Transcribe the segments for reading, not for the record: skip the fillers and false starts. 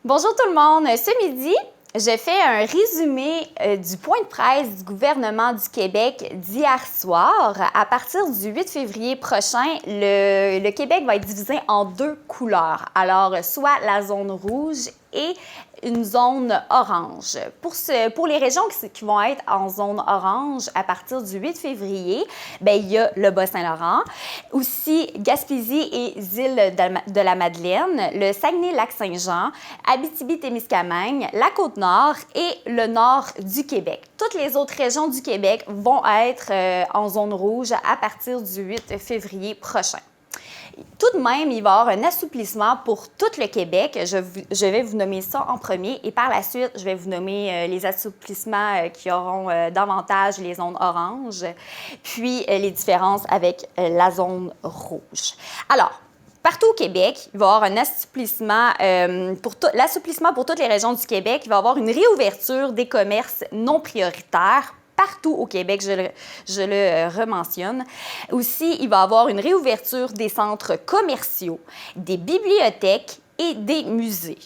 Bonjour tout le monde. Ce midi, je fais un résumé du point de presse du gouvernement du Québec d'hier soir. À partir du 8 février prochain, le Québec va être divisé en deux couleurs. Alors, soit la zone rouge et une zone orange. Pour les régions qui vont être en zone orange à partir du 8 février, bien, il y a le Bas-Saint-Laurent, aussi Gaspésie et îles de la Madeleine, le Saguenay-Lac-Saint-Jean, Abitibi-Témiscamingue, la Côte-Nord et le nord du Québec. Toutes les autres régions du Québec vont être en zone rouge à partir du 8 février prochain. Tout de même, il va y avoir un assouplissement pour tout le Québec. Je vais vous nommer ça en premier et par la suite, je vais vous nommer les assouplissements qui auront davantage les zones oranges, puis les différences avec la zone rouge. Alors, partout au Québec, il va y avoir un assouplissement l'assouplissement pour toutes les régions du Québec. Il va y avoir une réouverture des commerces non prioritaires partout au Québec, je le rementionne. Aussi, il va y avoir une réouverture des centres commerciaux, des bibliothèques et des musées.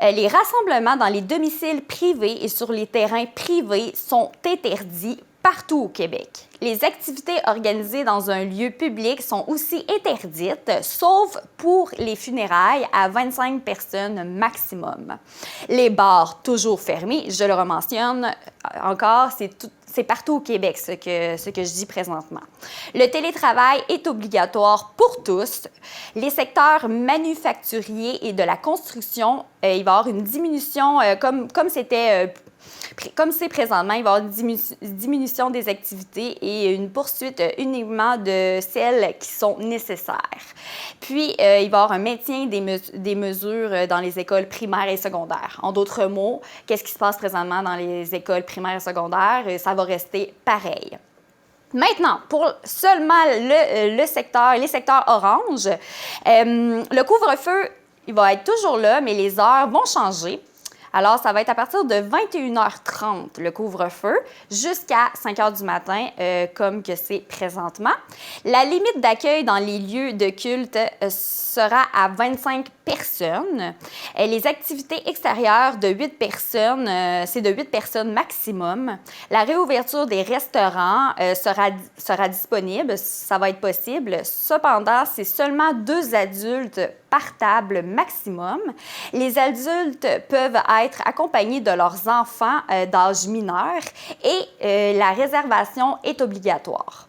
Les rassemblements dans les domiciles privés et sur les terrains privés sont interdits partout au Québec. Les activités organisées dans un lieu public sont aussi interdites, sauf pour les funérailles à 25 personnes maximum. Les bars, toujours fermés, je le rementionne encore, c'est partout au Québec, ce que je dis présentement. Le télétravail est obligatoire pour tous. Les secteurs manufacturiers et de la construction, il va y avoir une diminution, comme c'est présentement, il va y avoir une diminution des activités et une poursuite uniquement de celles qui sont nécessaires. Puis, il va y avoir un maintien des mesures dans les écoles primaires et secondaires. En d'autres mots, qu'est-ce qui se passe présentement dans les écoles primaires et secondaires? Ça va rester pareil. Maintenant, pour seulement les secteurs oranges, le couvre-feu, il va être toujours là, mais les heures vont changer. Alors, ça va être à partir de 21h30, le couvre-feu, jusqu'à 5h du matin, comme que c'est présentement. La limite d'accueil dans les lieux de culte sera à 25 personnes. Les activités extérieures de 8 personnes, c'est de 8 personnes maximum. La réouverture des restaurants sera disponible, ça va être possible. Cependant, c'est seulement 2 adultes par table maximum. Les adultes peuvent être accompagnés de leurs enfants d'âge mineur et la réservation est obligatoire.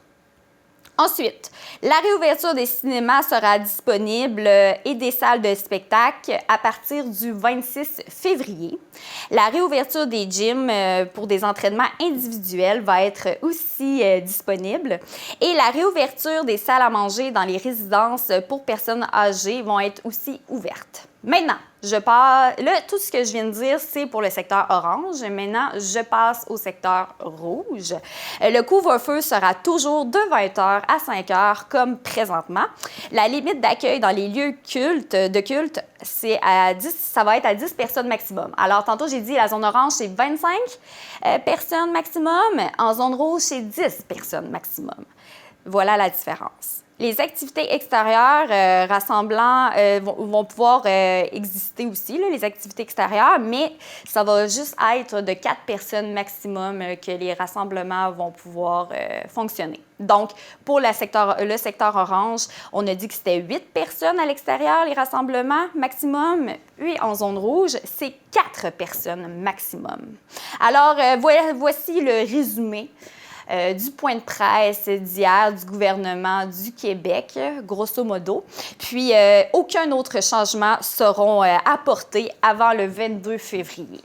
Ensuite, la réouverture des cinémas sera disponible et des salles de spectacle à partir du 26 février. La réouverture des gyms pour des entraînements individuels va être aussi disponible. Et la réouverture des salles à manger dans les résidences pour personnes âgées vont être aussi ouvertes. Maintenant, tout ce que je viens de dire, c'est pour le secteur orange. Maintenant, je passe au secteur rouge. Le couvre-feu sera toujours de 20h à 5h comme présentement. La limite d'accueil dans les lieux de culte, ça va être à 10 personnes maximum. Alors, tantôt, j'ai dit la zone orange, c'est 25 personnes maximum. En zone rouge, c'est 10 personnes maximum. Voilà la différence. Les activités extérieures rassemblant vont pouvoir exister aussi, là, les activités extérieures, mais ça va juste être de 4 personnes maximum que les rassemblements vont pouvoir fonctionner. Donc, pour le secteur orange, on a dit que c'était 8 personnes à l'extérieur, les rassemblements maximum. Puis, en zone rouge, c'est 4 personnes maximum. Alors, voici le résumé du point de presse d'hier du gouvernement du Québec, grosso modo. Puis, aucun autre changement seront apportés avant le 22 février.